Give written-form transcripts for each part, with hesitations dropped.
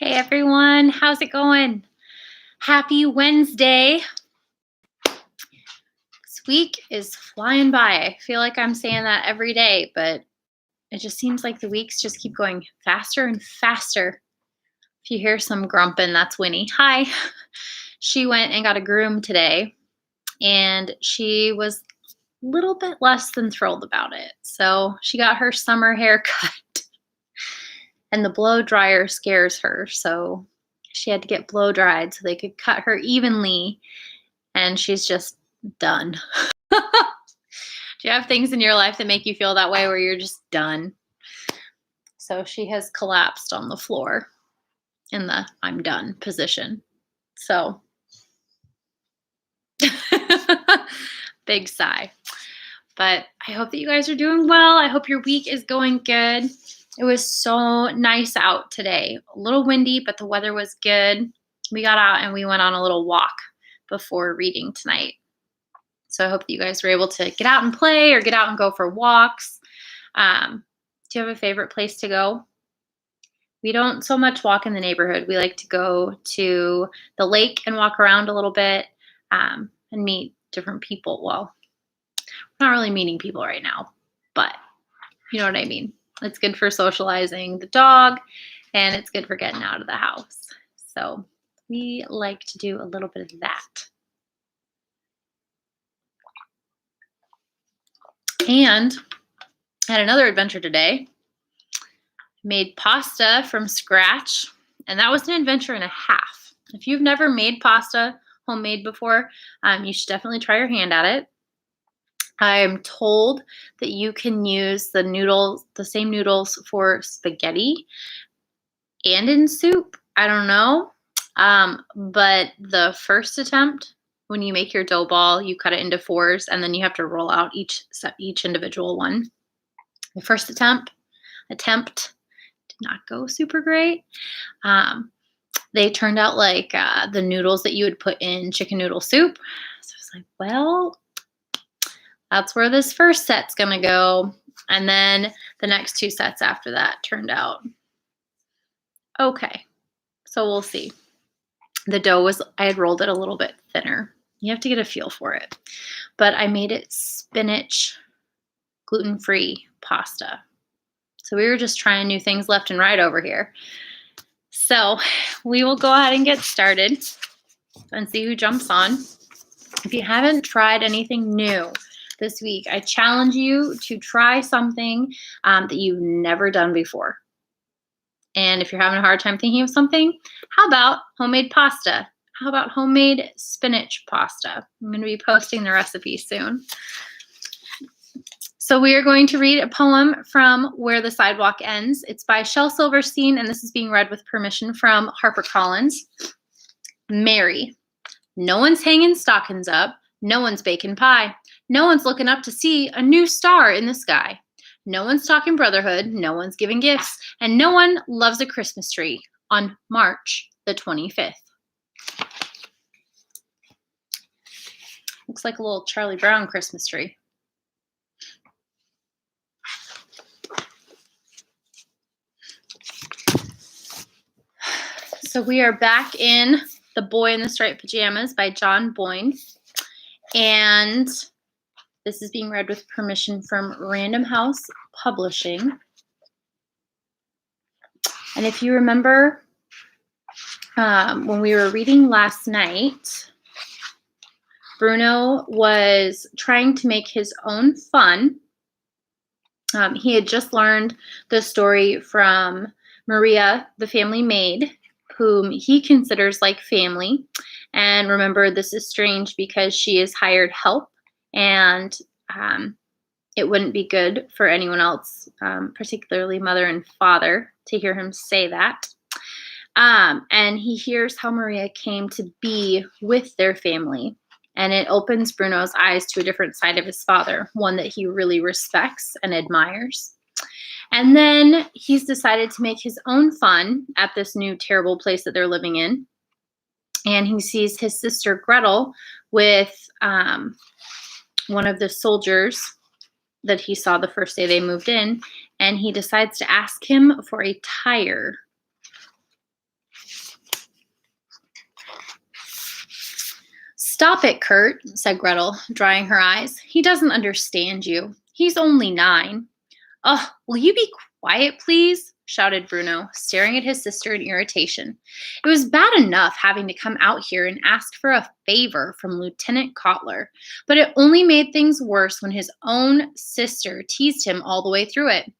Hey everyone, how's it going? Happy Wednesday. This week is flying by. I feel like I'm saying that every day, but it just seems like the weeks just keep going faster and faster. If you hear some grumping, that's Winnie. Hi. She went and got a groom today, and she was a little bit less than thrilled about it. So she got her summer haircut, and the blow dryer scares her. So she had to get blow dried so they could cut her evenly, and she's just done. Do you have things in your life that make you feel that way where you're just done? So she has collapsed on the floor in the I'm done position. So big sigh. But I hope that you guys are doing well. I hope your week is going good. It was so nice out today. A little windy, but the weather was good. We got out and we went on a little walk before reading tonight. So I hope that you guys were able to get out and play or get out and go for walks. Do you have a favorite place to go? We don't so much walk in the neighborhood. We like to go to the lake and walk around a little bit and meet different people. Well, we're not really meeting people right now, but you know what I mean. It's good for socializing the dog, and it's good for getting out of the house. So we like to do a little bit of that. And I had another adventure today. Made pasta from scratch, and that was an adventure and a half. If you've never made pasta homemade before, you should definitely try your hand at it. I'm told that you can use the same noodles for spaghetti and in soup. I don't know. But the first attempt, when you make your dough ball, you cut it into fours, and then you have to roll out each individual one. The first attempt did not go super great. They turned out like the noodles that you would put in chicken noodle soup. So I was like, well, that's where this first set's gonna go. And then the next two sets after that turned out okay. So we'll see. The dough I had rolled it a little bit thinner. You have to get a feel for it. But I made it spinach gluten-free pasta. So we were just trying new things left and right over here. So we will go ahead and get started and see who jumps on. If you haven't tried anything new this week, I challenge you to try something that you've never done before. And if you're having a hard time thinking of something, how about homemade pasta? How about homemade spinach pasta? I'm going to be posting the recipe soon. So we are going to read a poem from Where the Sidewalk Ends. It's by Shel Silverstein, and this is being read with permission from HarperCollins. Mary. No one's hanging stockings up. No one's baking pie. No one's looking up to see a new star in the sky. No one's talking brotherhood. No one's giving gifts. And no one loves a Christmas tree on March the 25th. Looks like a little Charlie Brown Christmas tree. So we are back in The Boy in the Striped Pajamas by John Boyne. And this is being read with permission from Random House Publishing. And if you remember when we were reading last night, Bruno was trying to make his own fun. He had just learned the story from Maria, the family maid, whom he considers like family. And remember, this is strange because she is hired help, and it wouldn't be good for anyone else, particularly mother and father, to hear him say that. And he hears how Maria came to be with their family. And it opens Bruno's eyes to a different side of his father, one that he really respects and admires. And then he's decided to make his own fun at this new terrible place that they're living in. And he sees his sister Gretel with one of the soldiers that he saw the first day they moved in. And he decides to ask him for a tire. Stop it, Kurt, said Gretel, drying her eyes. He doesn't understand you. He's only 9. Oh, will you be quiet, please? Shouted Bruno, staring at his sister in irritation. It was bad enough having to come out here and ask for a favor from Lieutenant Kotler, but it only made things worse when his own sister teased him all the way through it.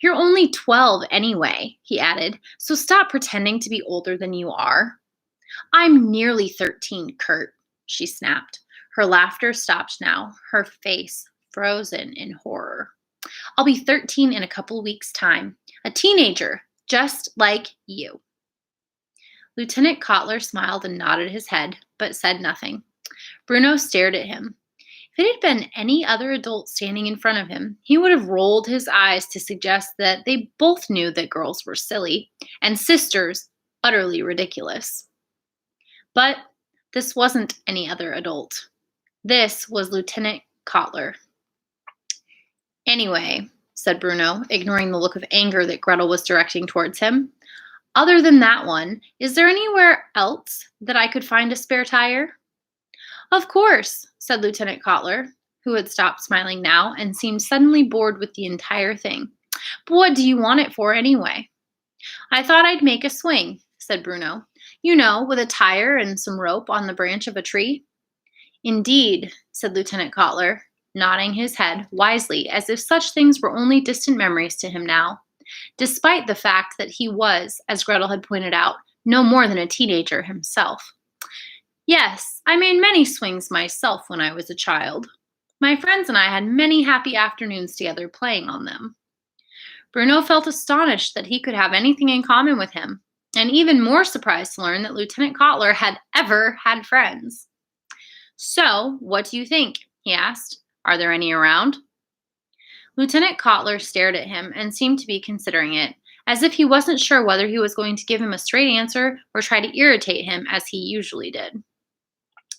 You're only 12 anyway, he added, so stop pretending to be older than you are. I'm nearly 13, Kurt, she snapped. Her laughter stopped now, her face frozen in horror. I'll be 13 in a couple weeks' time. A teenager, just like you. Lieutenant Kotler smiled and nodded his head, but said nothing. Bruno stared at him. If it had been any other adult standing in front of him, he would have rolled his eyes to suggest that they both knew that girls were silly, and sisters utterly ridiculous. But this wasn't any other adult. This was Lieutenant Kotler. Anyway, said Bruno, ignoring the look of anger that Gretel was directing towards him. Other than that one, is there anywhere else that I could find a spare tire? Of course, said Lieutenant Kotler, who had stopped smiling now and seemed suddenly bored with the entire thing. But what do you want it for anyway? I thought I'd make a swing, said Bruno. You know, with a tire and some rope on the branch of a tree. Indeed, said Lieutenant Kotler, nodding his head wisely as if such things were only distant memories to him now, despite the fact that he was, as Gretel had pointed out, no more than a teenager himself. Yes, I made many swings myself when I was a child. My friends and I had many happy afternoons together playing on them. Bruno felt astonished that he could have anything in common with him, and even more surprised to learn that Lieutenant Kotler had ever had friends. So, what do you think? He asked. Are there any around? Lieutenant Kotler stared at him and seemed to be considering it, as if he wasn't sure whether he was going to give him a straight answer or try to irritate him as he usually did.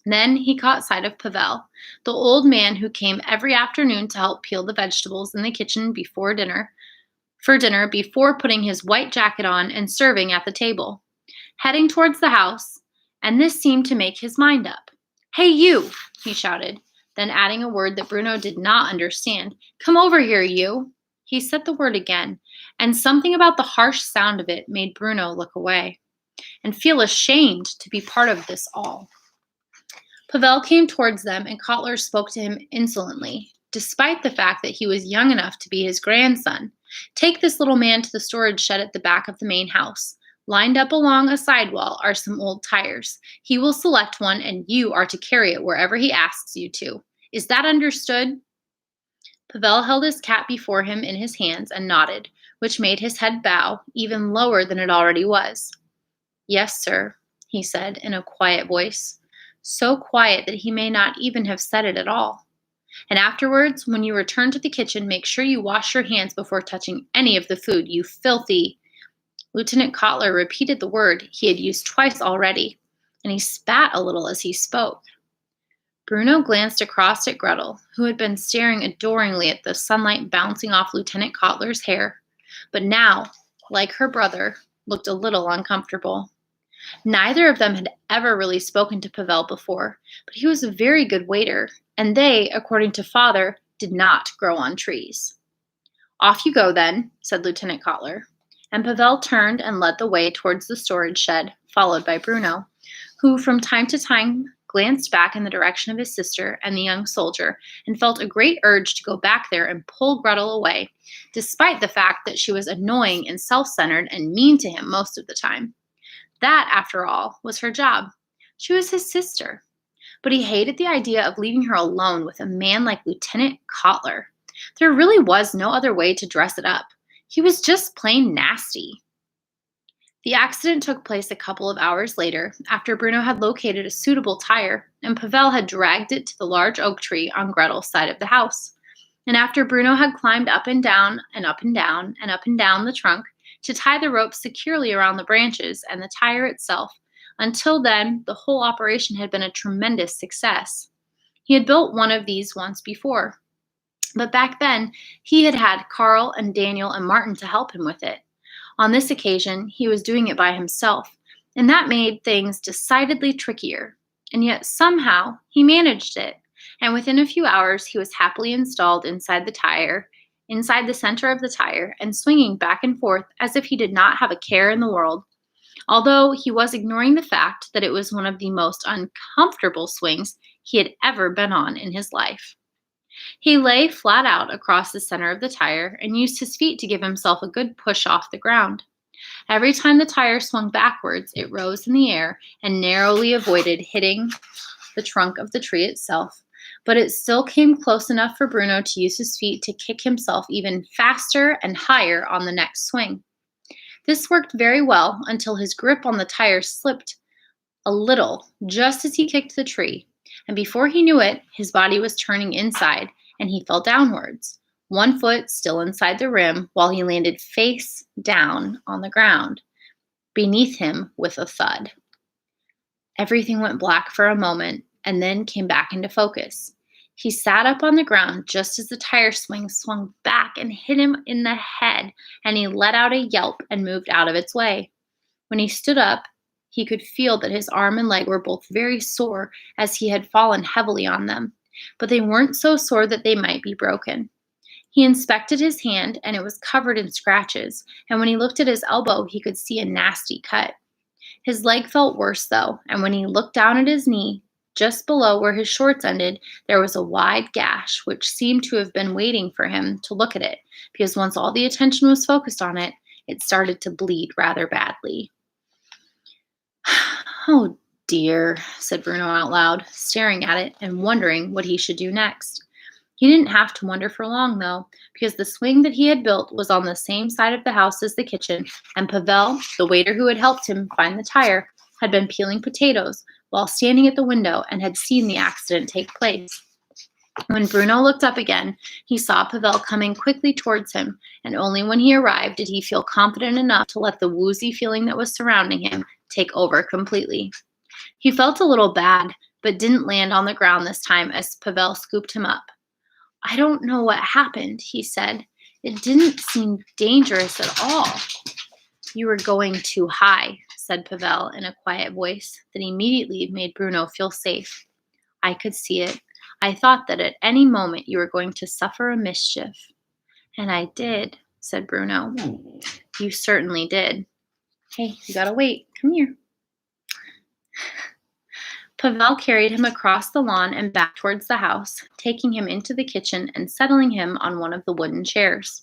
Then he caught sight of Pavel, the old man who came every afternoon to help peel the vegetables in the kitchen before dinner before putting his white jacket on and serving at the table, heading towards the house, and this seemed to make his mind up. Hey, you, he shouted, then adding a word that Bruno did not understand. Come over here, you. He said the word again, and something about the harsh sound of it made Bruno look away and feel ashamed to be part of this all. Pavel came towards them, and Kotler spoke to him insolently, despite the fact that he was young enough to be his grandson. Take this little man to the storage shed at the back of the main house. Lined up along a sidewall are some old tires. He will select one, and you are to carry it wherever he asks you to. Is that understood? Pavel held his cap before him in his hands and nodded, which made his head bow even lower than it already was. Yes, sir, he said in a quiet voice, so quiet that he may not even have said it at all. And afterwards, when you return to the kitchen, make sure you wash your hands before touching any of the food, you filthy... Lieutenant Kotler repeated the word he had used twice already, and he spat a little as he spoke. Bruno glanced across at Gretel, who had been staring adoringly at the sunlight bouncing off Lieutenant Kotler's hair, but now, like her brother, looked a little uncomfortable. Neither of them had ever really spoken to Pavel before, but he was a very good waiter, and they, according to father, did not grow on trees. Off you go, then, said Lieutenant Kotler, and Pavel turned and led the way towards the storage shed, followed by Bruno, who from time to time glanced back in the direction of his sister and the young soldier and felt a great urge to go back there and pull Gretel away, despite the fact that she was annoying and self-centered and mean to him most of the time. That, after all, was her job. She was his sister. But he hated the idea of leaving her alone with a man like Lieutenant Kotler. There really was no other way to dress it up. He was just plain nasty. The accident took place a couple of hours later, after Bruno had located a suitable tire, and Pavel had dragged it to the large oak tree on Gretel's side of the house. And after Bruno had climbed up and down and up and down and up and down the trunk to tie the rope securely around the branches and the tire itself, until then, the whole operation had been a tremendous success. He had built one of these once before, but back then, he had had Carl and Daniel and Martin to help him with it. On this occasion, he was doing it by himself, and that made things decidedly trickier. And yet somehow he managed it. And within a few hours, he was happily installed inside the center of the tire, and swinging back and forth as if he did not have a care in the world, although he was ignoring the fact that it was one of the most uncomfortable swings he had ever been on in his life. He lay flat out across the center of the tire and used his feet to give himself a good push off the ground. Every time the tire swung backwards, it rose in the air and narrowly avoided hitting the trunk of the tree itself, but it still came close enough for Bruno to use his feet to kick himself even faster and higher on the next swing. This worked very well until his grip on the tire slipped a little just as he kicked the tree, and before he knew it, his body was turning inside and he fell downwards, one foot still inside the rim, while he landed face down on the ground beneath him with a thud. Everything went black for a moment and then came back into focus. He sat up on the ground just as the tire swing swung back and hit him in the head, and he let out a yelp and moved out of its way. When he stood up, he could feel that his arm and leg were both very sore as he had fallen heavily on them, but they weren't so sore that they might be broken. He inspected his hand, and it was covered in scratches, and when he looked at his elbow, he could see a nasty cut. His leg felt worse, though, and when he looked down at his knee, just below where his shorts ended, there was a wide gash which seemed to have been waiting for him to look at it, because once all the attention was focused on it, it started to bleed rather badly. "Oh dear," said Bruno out loud, staring at it and wondering what he should do next. He didn't have to wonder for long, though, because the swing that he had built was on the same side of the house as the kitchen, and Pavel, the waiter who had helped him find the tire, had been peeling potatoes while standing at the window and had seen the accident take place. When Bruno looked up again, he saw Pavel coming quickly towards him, and only when he arrived did he feel confident enough to let the woozy feeling that was surrounding him take over completely. He felt a little bad, but didn't land on the ground this time as Pavel scooped him up. "I don't know what happened," he said. "It didn't seem dangerous at all." "You were going too high," said Pavel in a quiet voice that immediately made Bruno feel safe. "I could see it. I thought that at any moment you were going to suffer a mischief." "And I did," said Bruno. "You certainly did. Hey, you gotta wait. Come here." Pavel carried him across the lawn and back towards the house, taking him into the kitchen and settling him on one of the wooden chairs.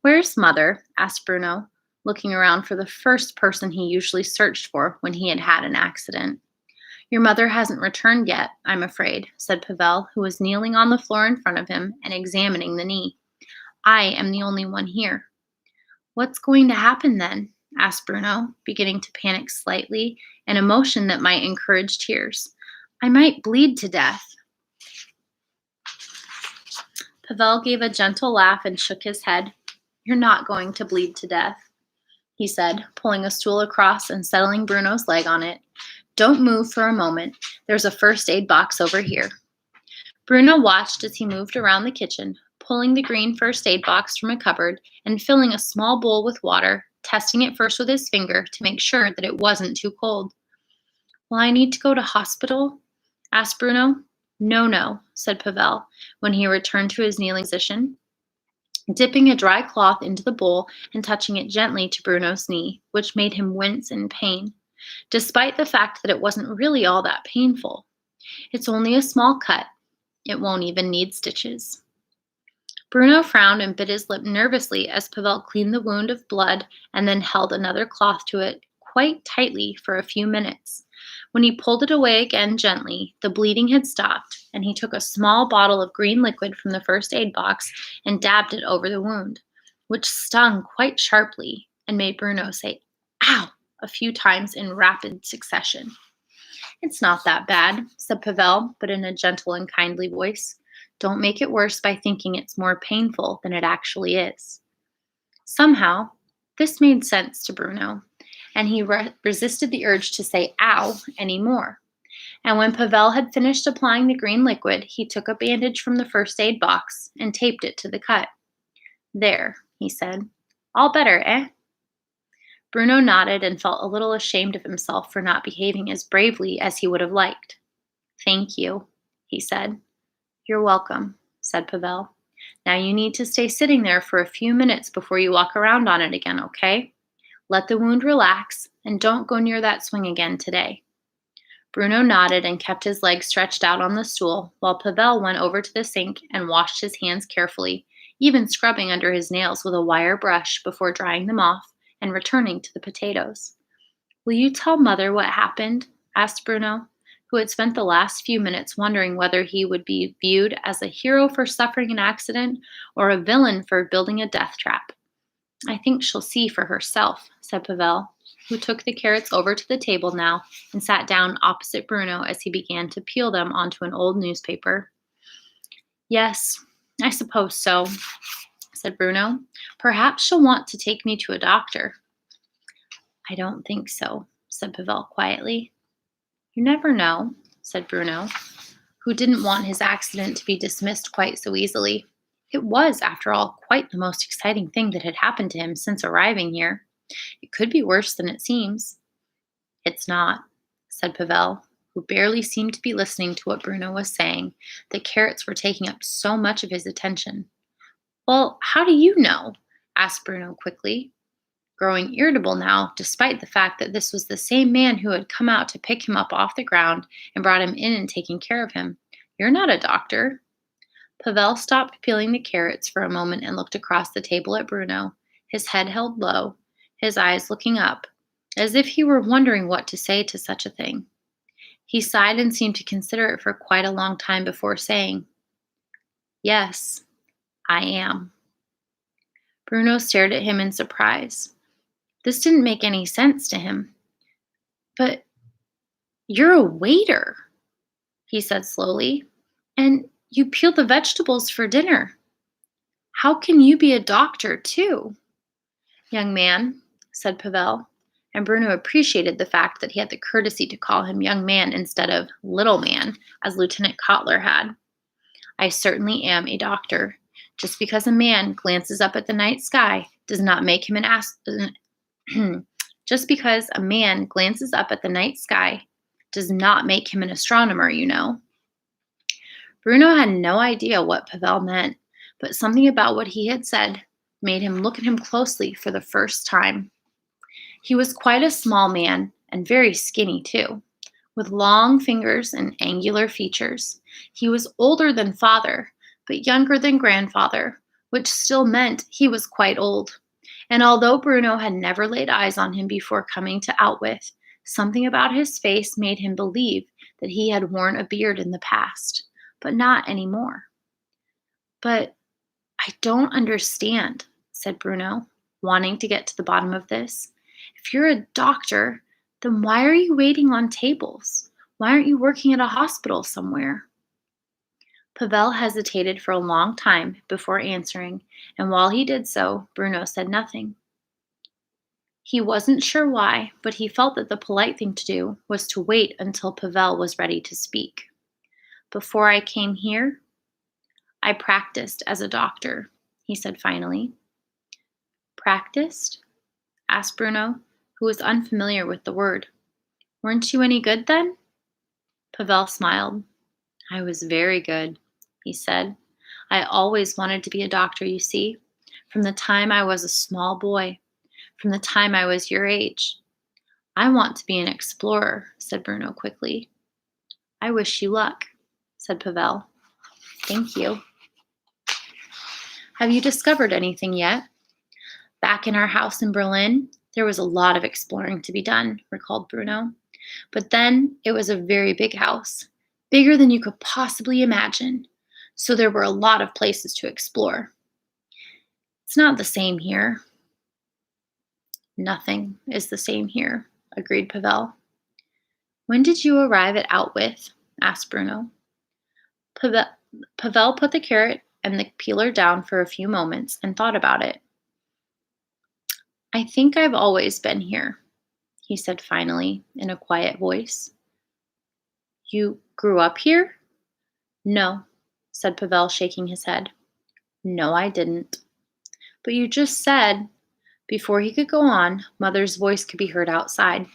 "Where's Mother?" asked Bruno, looking around for the first person he usually searched for when he had had an accident. "Your mother hasn't returned yet, I'm afraid," said Pavel, who was kneeling on the floor in front of him and examining the knee. "I am the only one here." "What's going to happen then?" asked Bruno, beginning to panic slightly, an emotion that might encourage tears. "I might bleed to death." Pavel gave a gentle laugh and shook his head. "You're not going to bleed to death," he said, pulling a stool across and settling Bruno's leg on it. "Don't move for a moment. There's a first aid box over here." Bruno watched as he moved around the kitchen, pulling the green first aid box from a cupboard and filling a small bowl with water, testing it first with his finger to make sure that it wasn't too cold. "Will I need to go to hospital?" asked Bruno. No, said Pavel when he returned to his kneeling position, dipping a dry cloth into the bowl and touching it gently to Bruno's knee, which made him wince in pain, despite the fact that it wasn't really all that painful. "It's only a small cut. It won't even need stitches." Bruno frowned and bit his lip nervously as Pavel cleaned the wound of blood and then held another cloth to it quite tightly for a few minutes. When he pulled it away again gently, the bleeding had stopped, and he took a small bottle of green liquid from the first aid box and dabbed it over the wound, which stung quite sharply and made Bruno say, "Ow!" a few times in rapid succession. "It's not that bad," said Pavel, but in a gentle and kindly voice. "Don't make it worse by thinking it's more painful than it actually is." Somehow, this made sense to Bruno, and he resisted the urge to say "ow" anymore. And when Pavel had finished applying the green liquid, he took a bandage from the first aid box and taped it to the cut. "There," he said. "All better, eh?" Bruno nodded and felt a little ashamed of himself for not behaving as bravely as he would have liked. Thank you, he said. You're welcome, said Pavel. Now you need to stay sitting there for a few minutes before you walk around on it again, okay? Let the wound relax and don't go near that swing again today. Bruno nodded and kept his legs stretched out on the stool while Pavel went over to the sink and washed his hands carefully, even scrubbing under his nails with a wire brush before drying them off and returning to the potatoes. Will you tell Mother what happened? Asked Bruno, who had spent the last few minutes wondering whether he would be viewed as a hero for suffering an accident or a villain for building a death trap. I think she'll see for herself, said Pavel, who took the carrots over to the table now and sat down opposite Bruno as he began to peel them onto an old newspaper. Yes, I suppose so, said Bruno. Perhaps she'll want to take me to a doctor. I don't think so, said Pavel quietly. You never know, said Bruno, who didn't want his accident to be dismissed quite so easily. It was, after all, quite the most exciting thing that had happened to him since arriving here. It could be worse than it seems. It's not, said Pavel, who barely seemed to be listening to what Bruno was saying. The carrots were taking up so much of his attention. Well, how do you know? Asked Bruno quickly, growing irritable now, despite the fact that this was the same man who had come out to pick him up off the ground and brought him in and taken care of him. You're not a doctor. Pavel stopped peeling the carrots for a moment and looked across the table at Bruno, his head held low, his eyes looking up, as if he were wondering what to say to such a thing. He sighed and seemed to consider it for quite a long time before saying, Yes, I am. Bruno stared at him in surprise. This didn't make any sense to him. But you're a waiter, he said slowly, and you peel the vegetables for dinner. How can you be a doctor, too? Young man, said Pavel, and Bruno appreciated the fact that he had the courtesy to call him young man instead of little man, as Lieutenant Kotler had. I certainly am a doctor. Just because a man glances up at the night sky does not make him Just because a man glances up at the night sky does not make him an astronomer, you know. Bruno had no idea what Pavel meant, but something about what he had said made him look at him closely for the first time. He was quite a small man and very skinny, too, with long fingers and angular features. He was older than father, but younger than grandfather, which still meant he was quite old. And although Bruno had never laid eyes on him before coming to Outwith, something about his face made him believe that he had worn a beard in the past, but not anymore. But I don't understand, said Bruno, wanting to get to the bottom of this. If you're a doctor, then why are you waiting on tables? Why aren't you working at a hospital somewhere? Pavel hesitated for a long time before answering, and while he did so, Bruno said nothing. He wasn't sure why, but he felt that the polite thing to do was to wait until Pavel was ready to speak. Before I came here, I practiced as a doctor, he said finally. Practiced? Asked Bruno, who was unfamiliar with the word. Weren't you any good then? Pavel smiled. I was very good, he said. I always wanted to be a doctor, you see, from the time I was a small boy, from the time I was your age. I want to be an explorer, said Bruno quickly. I wish you luck, said Pavel. Thank you. Have you discovered anything yet? Back in our house in Berlin, there was a lot of exploring to be done, recalled Bruno. But then it was a very big house, bigger than you could possibly imagine. So there were a lot of places to explore. It's not the same here. Nothing is the same here, agreed Pavel. When did you arrive at Outwith? Asked Bruno. Pavel put the carrot and the peeler down for a few moments and thought about it. I think I've always been here, he said finally in a quiet voice. You grew up here? No, said Pavel, shaking his head. No, I didn't. But you just said, Before he could go on, Mother's voice could be heard outside.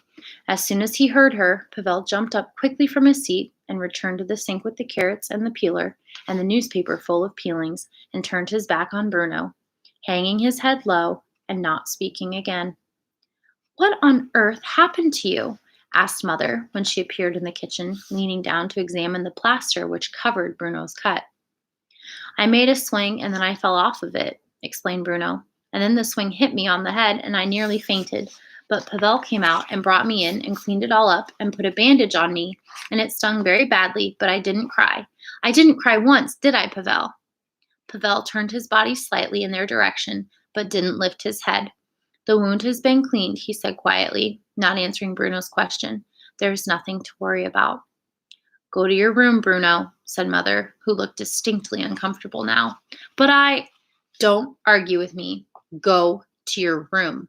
As soon as he heard her, Pavel jumped up quickly from his seat and returned to the sink with the carrots and the peeler and the newspaper full of peelings and turned his back on Bruno, hanging his head low and not speaking again. "What on earth happened to you?" asked Mother when she appeared in the kitchen, leaning down to examine the plaster which covered Bruno's cut. "I made a swing and then I fell off of it," explained Bruno. "And then the swing hit me on the head and I nearly fainted. But Pavel came out and brought me in and cleaned it all up and put a bandage on me, and it stung very badly, but I didn't cry. I didn't cry once, did I, Pavel?" Pavel turned his body slightly in their direction, but didn't lift his head. "The wound has been cleaned," he said quietly, not answering Bruno's question. "There's nothing to worry about." "Go to your room, Bruno," said Mother, who looked distinctly uncomfortable now. "But Don't argue with me. Go to your room."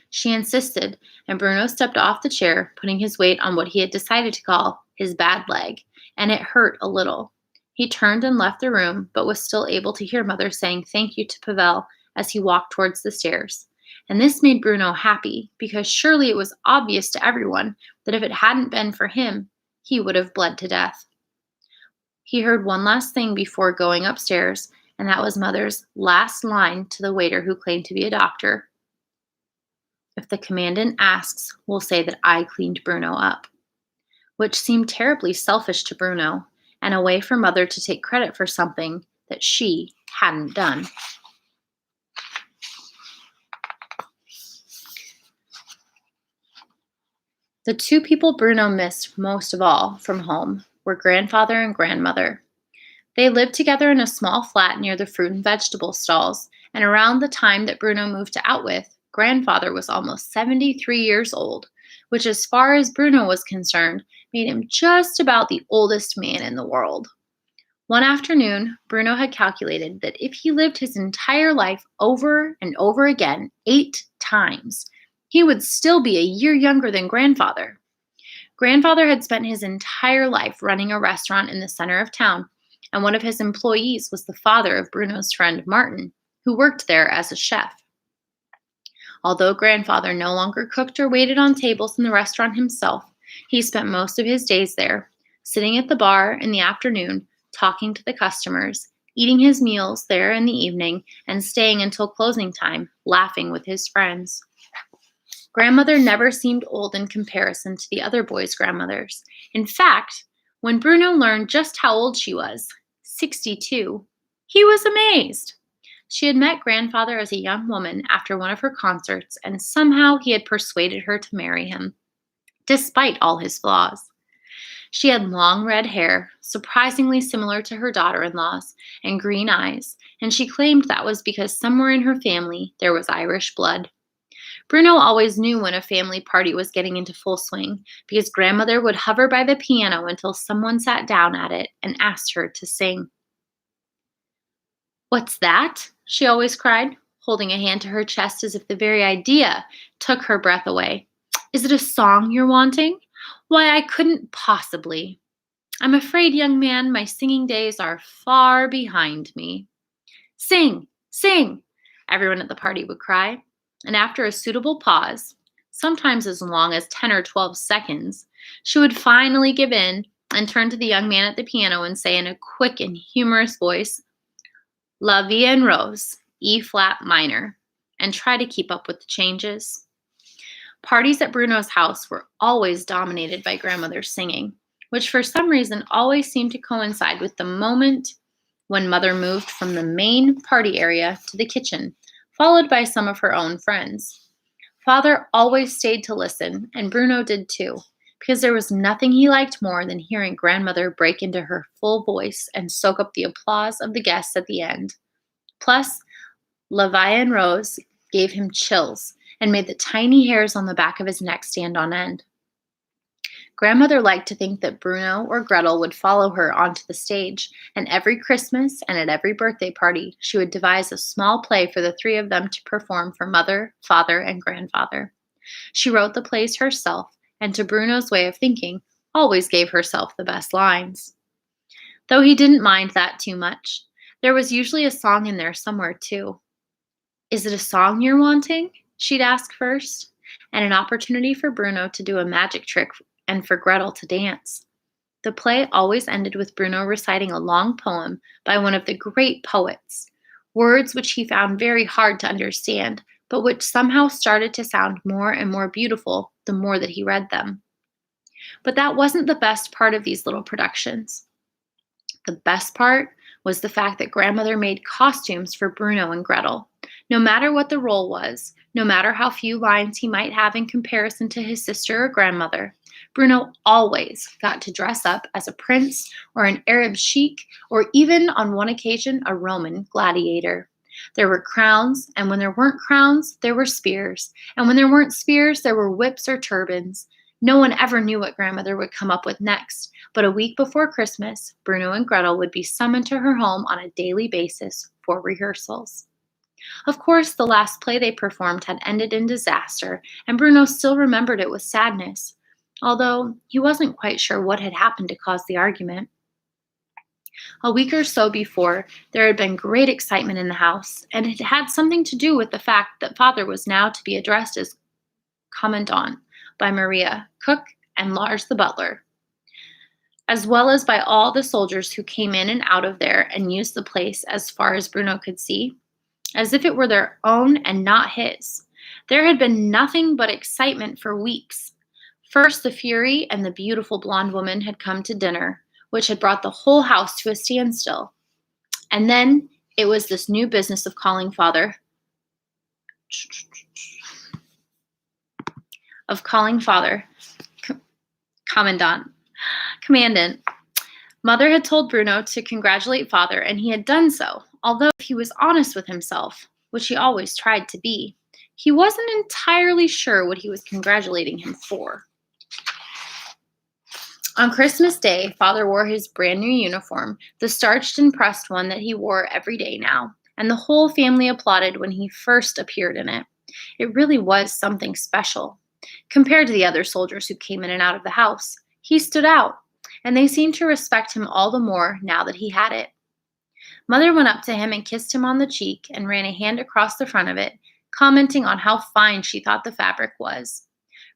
She insisted, and Bruno stepped off the chair, putting his weight on what he had decided to call his bad leg, and it hurt a little. He turned and left the room, but was still able to hear Mother saying thank you to Pavel as he walked towards the stairs. And this made Bruno happy, because surely it was obvious to everyone that if it hadn't been for him, he would have bled to death. He heard one last thing before going upstairs, and that was Mother's last line to the waiter who claimed to be a doctor. "If the commandant asks, we'll say that I cleaned Bruno up," which seemed terribly selfish to Bruno, and a way for Mother to take credit for something that she hadn't done. The two people Bruno missed most of all from home were grandfather and grandmother. They lived together in a small flat near the fruit and vegetable stalls, and around the time that Bruno moved to Outwith, grandfather was almost 73 years old, which, as far as Bruno was concerned, made him just about the oldest man in the world. One afternoon, Bruno had calculated that if he lived his entire life over and over again 8 times, he would still be a year younger than grandfather. Grandfather had spent his entire life running a restaurant in the center of town, and one of his employees was the father of Bruno's friend Martin, who worked there as a chef. Although grandfather no longer cooked or waited on tables in the restaurant himself, he spent most of his days there, sitting at the bar in the afternoon, talking to the customers, eating his meals there in the evening, and staying until closing time, laughing with his friends. Grandmother never seemed old in comparison to the other boys' grandmothers. In fact, when Bruno learned just how old she was, 62, he was amazed. She had met grandfather as a young woman after one of her concerts, and somehow he had persuaded her to marry him, despite all his flaws. She had long red hair, surprisingly similar to her daughter-in-law's, and green eyes, and she claimed that was because somewhere in her family there was Irish blood. Bruno always knew when a family party was getting into full swing, because grandmother would hover by the piano until someone sat down at it and asked her to sing. "What's that?" she always cried, holding a hand to her chest as if the very idea took her breath away. "Is it a song you're wanting? Why, I couldn't possibly. I'm afraid, young man, my singing days are far behind me." "Sing! Sing!" everyone at the party would cry. And after a suitable pause, sometimes as long as 10 or 12 seconds, she would finally give in and turn to the young man at the piano and say in a quick and humorous voice, "La Vie en Rose, E-flat minor," and try to keep up with the changes. Parties at Bruno's house were always dominated by grandmother's singing, which for some reason always seemed to coincide with the moment when Mother moved from the main party area to the kitchen, followed by some of her own friends. Father always stayed to listen, and Bruno did too, because there was nothing he liked more than hearing grandmother break into her full voice and soak up the applause of the guests at the end. Plus, La Vie en Rose gave him chills and made the tiny hairs on the back of his neck stand on end. Grandmother liked to think that Bruno or Gretel would follow her onto the stage, and every Christmas and at every birthday party, she would devise a small play for the three of them to perform for Mother, Father, and Grandfather. She wrote the plays herself, and to Bruno's way of thinking, always gave herself the best lines. Though he didn't mind that too much. There was usually a song in there somewhere, too. Is it a song you're wanting? She'd ask first, and an opportunity for Bruno to do a magic trick and for Gretel to dance. The play always ended with Bruno reciting a long poem by one of the great poets, words which he found very hard to understand, but which somehow started to sound more and more beautiful the more that he read them. But that wasn't the best part of these little productions. The best part was the fact that grandmother made costumes for Bruno and Gretel. No matter what the role was, no matter how few lines he might have in comparison to his sister or grandmother, Bruno always got to dress up as a prince or an Arab sheik or even on one occasion a Roman gladiator. There were crowns, and when there weren't crowns, there were spears, and when there weren't spears, there were whips or turbans. No one ever knew what grandmother would come up with next, but a week before Christmas, Bruno and Gretel would be summoned to her home on a daily basis for rehearsals. Of course, the last play they performed had ended in disaster, and Bruno still remembered it with sadness, although he wasn't quite sure what had happened to cause the argument. A week or so before, there had been great excitement in the house, and it had something to do with the fact that father was now to be addressed as commandant by Maria, cook, and Lars the butler, as well as by all the soldiers who came in and out of there and used the place as far as Bruno could see, as if it were their own and not his. There had been nothing but excitement for weeks. First, the Fury and the beautiful blonde woman had come to dinner, which had brought the whole house to a standstill. And then it was this new business of calling father, commandant. Mother had told Bruno to congratulate father, and he had done so, although if he was honest with himself, which he always tried to be, he wasn't entirely sure what he was congratulating him for. On Christmas Day, father wore his brand new uniform, the starched and pressed one that he wore every day now, and the whole family applauded when he first appeared in it. It really was something special. Compared to the other soldiers who came in and out of the house, he stood out, and they seemed to respect him all the more now that he had it. Mother went up to him and kissed him on the cheek and ran a hand across the front of it, commenting on how fine she thought the fabric was.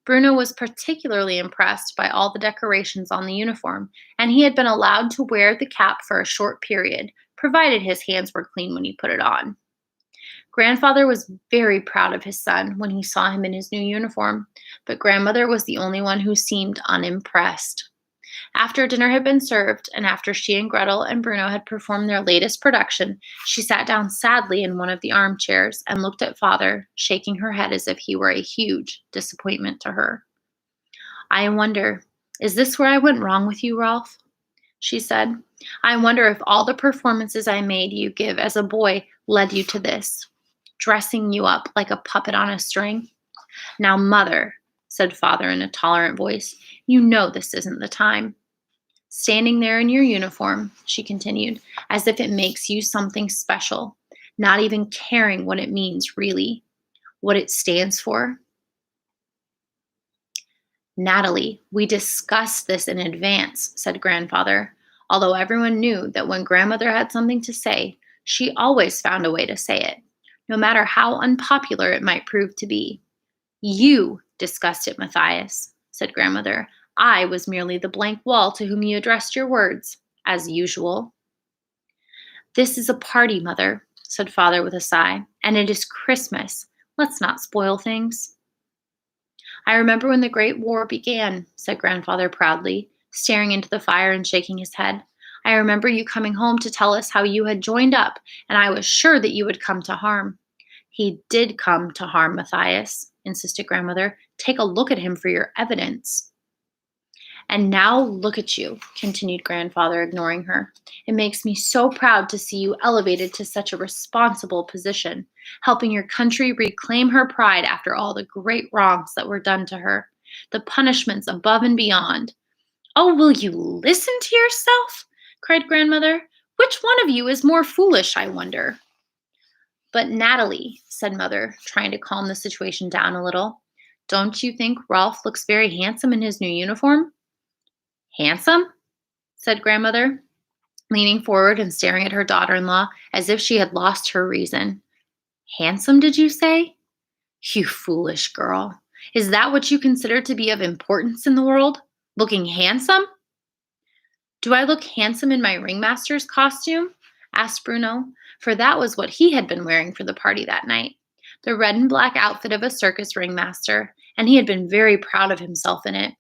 Bruno was particularly impressed by all the decorations on the uniform, and he had been allowed to wear the cap for a short period, provided his hands were clean when he put it on. Grandfather was very proud of his son when he saw him in his new uniform, but grandmother was the only one who seemed unimpressed. After dinner had been served, and after she and Gretel and Bruno had performed their latest production, she sat down sadly in one of the armchairs and looked at father, shaking her head as if he were a huge disappointment to her. "I wonder, is this where I went wrong with you, Rolf?" she said. "I wonder if all the performances I made you give as a boy led you to this, dressing you up like a puppet on a string." "Now, mother," said father in a tolerant voice, "you know this isn't the time. Standing there in your uniform," she continued, "as if it makes you something special, not even caring what it means really, what it stands for." "Natalie, we discussed this in advance," said grandfather, although everyone knew that when grandmother had something to say, she always found a way to say it, no matter how unpopular it might prove to be. "You discussed it, Matthias," said grandmother. "I was merely the blank wall to whom you addressed your words, as usual." "This is a party, mother," said father with a sigh, "and it is Christmas. Let's not spoil things." "I remember when the Great War began," said grandfather proudly, staring into the fire and shaking his head. "I remember you coming home to tell us how you had joined up, and I was sure that you would come to harm." "He did come to harm, Matthias," insisted grandmother. "Take a look at him for your evidence." "And now look at you," continued grandfather, ignoring her. "It makes me so proud to see you elevated to such a responsible position, helping your country reclaim her pride after all the great wrongs that were done to her, the punishments above and beyond." "Oh, will you listen to yourself?" cried grandmother. "Which one of you is more foolish, I wonder?" "But Natalie," said mother, trying to calm the situation down a little, "don't you think Rolf looks very handsome in his new uniform?" "Handsome?" said grandmother, leaning forward and staring at her daughter-in-law as if she had lost her reason. Handsome, did you say? You foolish girl. Is that what you consider to be of importance in the world? Looking handsome? Do I look handsome in my ringmaster's costume? Asked Bruno, for that was what he had been wearing for the party that night. The red and black outfit of a circus ringmaster, and he had been very proud of himself in it.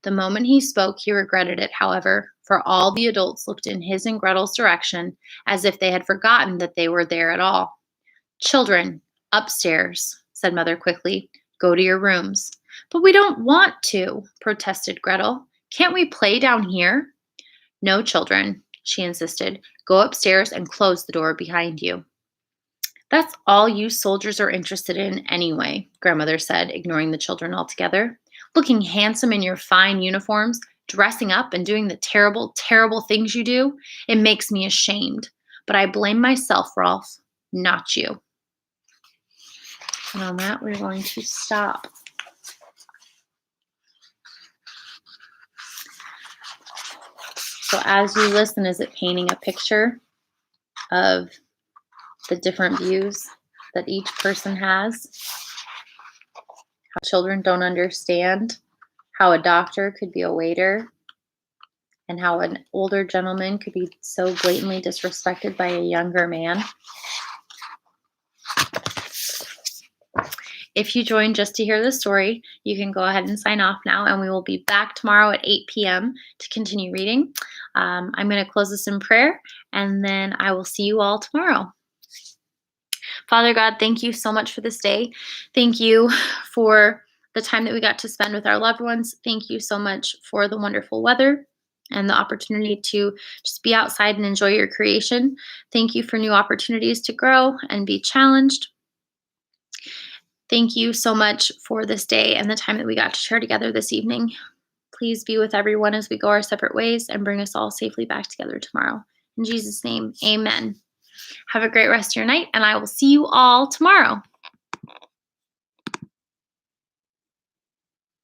The moment he spoke, he regretted it, however, for all the adults looked in his and Gretel's direction as if they had forgotten that they were there at all. Children, upstairs, said Mother quickly. Go to your rooms. But we don't want to, protested Gretel. Can't we play down here? No, children, she insisted. Go upstairs and close the door behind you. That's all you soldiers are interested in anyway, Grandmother said, ignoring the children altogether. Looking handsome in your fine uniforms, dressing up and doing the terrible, terrible things you do, it makes me ashamed. But I blame myself, Rolf, not you. And on that, we're going to stop. So as you listen, is it painting a picture of the different views that each person has? How children don't understand how a doctor could be a waiter, and how an older gentleman could be so blatantly disrespected by a younger man. If you joined just to hear the story, you can go ahead and sign off now, and we will be back tomorrow at 8 p.m. to continue reading. I'm going to close this in prayer, and then I will see you all tomorrow. Father God, thank you so much for this day. Thank you for the time that we got to spend with our loved ones. Thank you so much for the wonderful weather and the opportunity to just be outside and enjoy your creation. Thank you for new opportunities to grow and be challenged. Thank you so much for this day and the time that we got to share together this evening. Please be with everyone as we go our separate ways and bring us all safely back together tomorrow. In Jesus' name, amen. Have a great rest of your night, and I will see you all tomorrow.